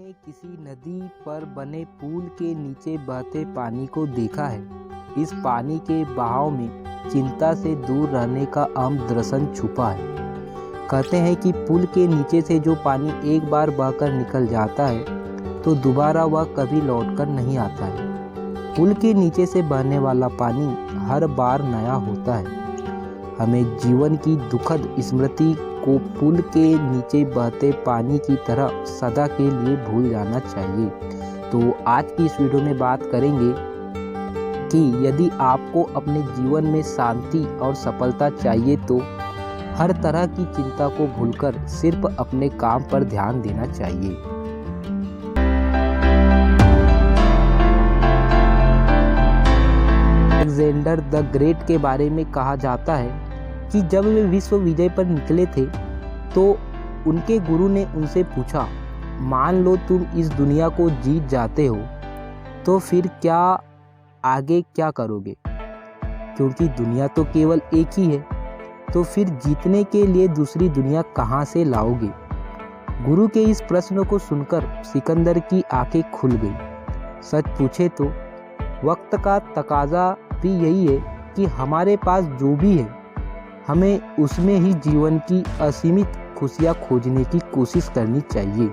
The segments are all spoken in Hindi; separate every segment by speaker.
Speaker 1: आपने किसी नदी पर बने पुल के नीचे बहते पानी को देखा है? इस पानी के बहाव में चिंता से दूर रहने का अहम दर्शन छुपा है। कहते हैं कि पुल के नीचे से जो पानी एक बार बहकर निकल जाता है तो दोबारा वह कभी लौटकर नहीं आता है। पुल के नीचे से बहने वाला पानी हर बार नया होता है। हमें जीवन की दुखद स्मृति को पुल के नीचे बहते पानी की तरह सदा के लिए भूल जाना चाहिए। तो आज की इस वीडियो में बात करेंगे कि यदि आपको अपने जीवन में शांति और सफलता चाहिए तो हर तरह की चिंता को भूलकर सिर्फ अपने काम पर ध्यान देना चाहिए। अलेक्जेंडर द ग्रेट के बारे में कहा जाता है कि जब वे विश्व विजय पर निकले थे तो उनके गुरु ने उनसे पूछा, मान लो तुम इस दुनिया को जीत जाते हो तो फिर आगे क्या करोगे? क्योंकि दुनिया तो केवल एक ही है, तो फिर जीतने के लिए दूसरी दुनिया कहाँ से लाओगे? गुरु के इस प्रश्न को सुनकर सिकंदर की आंखें खुल गई। सच पूछे तो वक्त का तकाजा भी यही है कि हमारे पास जो भी है हमें उसमें ही जीवन की असीमित खुशियाँ खोजने की कोशिश करनी चाहिए।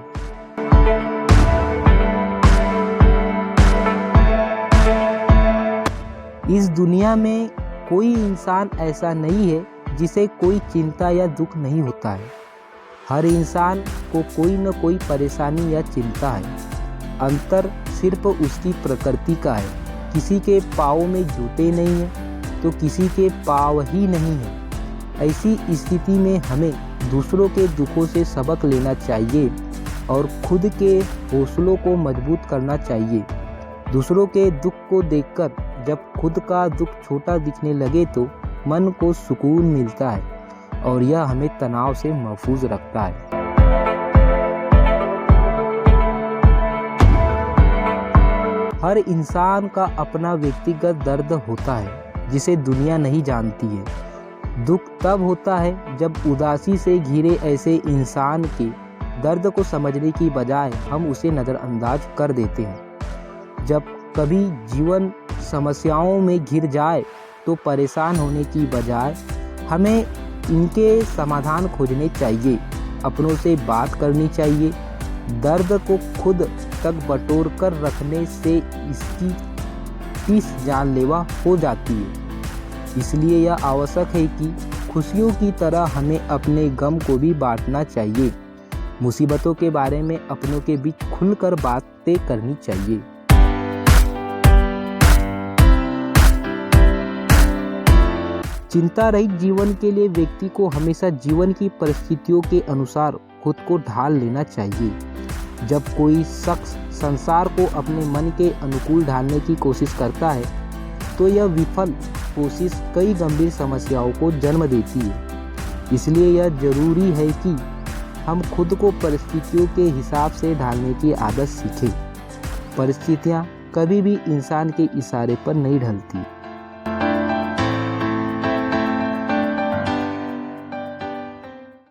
Speaker 1: इस दुनिया में कोई इंसान ऐसा नहीं है जिसे कोई चिंता या दुख नहीं होता है। हर इंसान को कोई न कोई परेशानी या चिंता है। अंतर सिर्फ उसकी प्रकृति का है। किसी के पाँव में जूते नहीं हैं तो किसी के पाँव ही नहीं हैं। ऐसी स्थिति में हमें दूसरों के दुखों से सबक लेना चाहिए और खुद के हौसलों को मजबूत करना चाहिए। दूसरों के दुख को देखकर जब खुद का दुख छोटा दिखने लगे तो मन को सुकून मिलता है और यह हमें तनाव से महफूज रखता है। हर इंसान का अपना व्यक्तिगत दर्द होता है जिसे दुनिया नहीं जानती है। दुख तब होता है जब उदासी से घिरे ऐसे इंसान के दर्द को समझने की बजाय हम उसे नज़रअंदाज कर देते हैं। जब कभी जीवन समस्याओं में घिर जाए तो परेशान होने की बजाय हमें इनके समाधान खोजने चाहिए, अपनों से बात करनी चाहिए। दर्द को खुद तक बटोर कर रखने से इसकी टीस जानलेवा हो जाती है। इसलिए यह आवश्यक है कि खुशियों की तरह हमें अपने गम को भी बांटना चाहिए। मुसीबतों के बारे में अपनों के बीच खुलकर बातें करनी चाहिए। चिंता रहित जीवन के लिए व्यक्ति को हमेशा जीवन की परिस्थितियों के अनुसार खुद को ढाल लेना चाहिए। जब कोई शख्स संसार को अपने मन के अनुकूल ढालने की कोशिश करता है तो यह विफल कोशिश कई गंभीर समस्याओं को जन्म देती है। इसलिए यह जरूरी है कि हम खुद को परिस्थितियों के हिसाब से ढालने की आदत सीखें। परिस्थितियाँ कभी भी इंसान के इशारे पर नहीं ढलती।